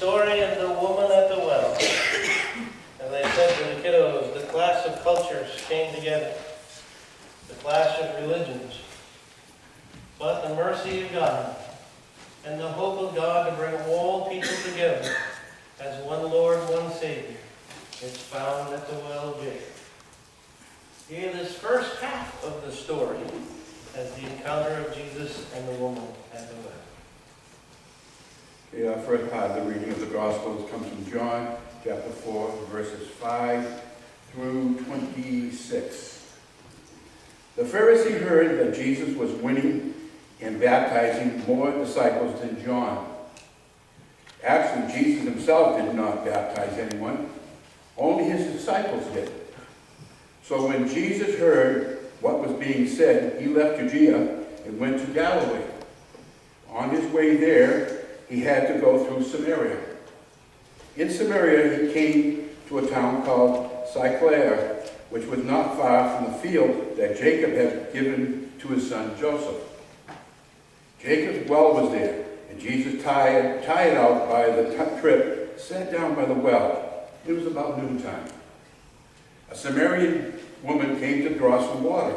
story of the woman at the well. As I said to the kiddos, the clash of cultures came together, the clash of religions. But the mercy of God and the hope of God to bring all people together as one Lord, one Savior, is found at the well of Jacob. Hear this first half of the story as the encounter of Jesus and the woman at the well. Okay, our first part of the reading of the Gospels comes from John chapter 4, verses 5 through 26. The Pharisee heard that Jesus was winning and baptizing more disciples than John. Actually, Jesus himself did not baptize anyone. Only his disciples did. So when Jesus heard what was being said, he left Judea and went to Galilee. On his way there, he had to go through Samaria. In Samaria, he came to a town called Sychar, which was not far from the field that Jacob had given to his son Joseph. Jacob's well was there, and Jesus, tired out by the trip, sat down by the well. It was about noontime. A Samaritan woman came to draw some water,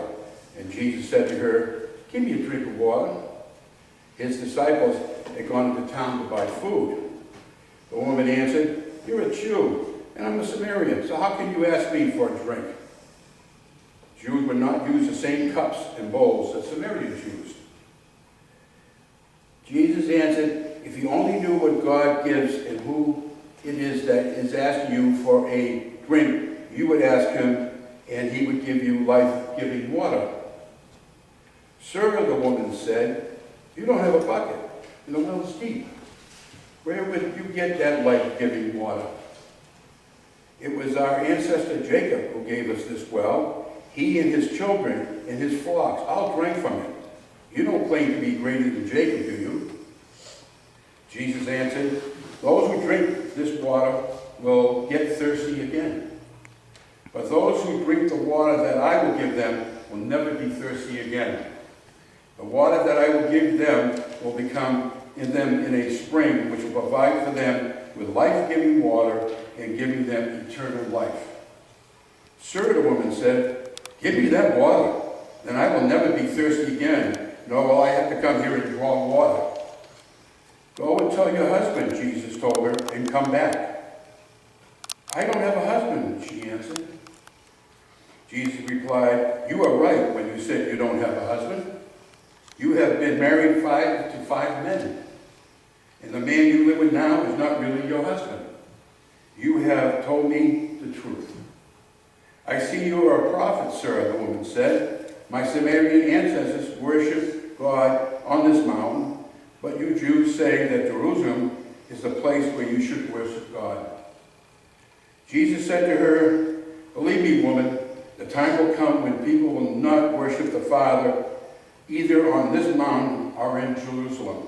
and Jesus said to her, "Give me a drink of water." His disciples had gone into town to buy food. The woman answered, "You're a Jew, and I'm a Samaritan, so how can you ask me for a drink?" Jews would not use the same cups and bowls that Samaritans used. Jesus answered, "If you only knew what God gives and who it is that is asking you for a drink, you would ask him, and he would give you life-giving water." "Sir," the woman said, "you don't have a bucket, and the well is deep. Where would you get that life-giving water?" "It was our ancestor Jacob who gave us this well. He and his children and his flocks all drank from it. You don't claim to be greater than Jacob, do you?" Jesus answered, "Those who drink this water will get thirsty again. But those who drink the water that I will give them will never be thirsty again. The water that I will give them will become in them in a spring which will provide for them with life-giving water and giving them eternal life." "Sir," the woman said, "give me that water, then I will never be thirsty again, nor will I have to come here and draw water." "Go and tell your husband," Jesus told her, "and come back." "I don't have a husband," she answered. Jesus replied, "You are right when you said you don't have a husband. You have been married to five men, and the man you live with now is not really your husband. You have told me the truth." "I see you are a prophet, sir," the woman said. "My Samaritan ancestors worship God on this mountain, but you Jews say that Jerusalem is the place where you should worship God." Jesus said to her, "Believe me, woman, the time will come when people will not worship the Father either on this mountain or in Jerusalem.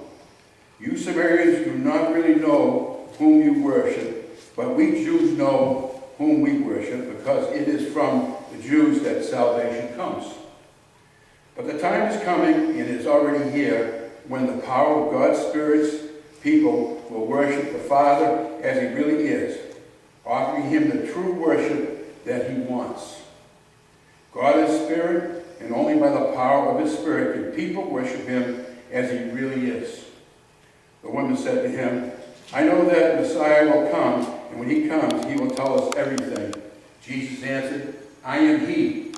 You Samaritans do not really know whom you worship, but we Jews know whom we worship, because it is from the Jews that salvation comes. But the time is coming, and is already here, when the power of God's Spirit's people will worship the Father as he really is, offering him the true worship that he wants. God is Spirit, and only by the power of his Spirit can people worship him as he really is." The woman said to him, "I know that Messiah will come, and when he comes, he will tell us everything." Jesus answered, "I am he.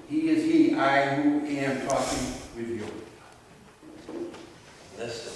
He is he, I who am talking with you." This is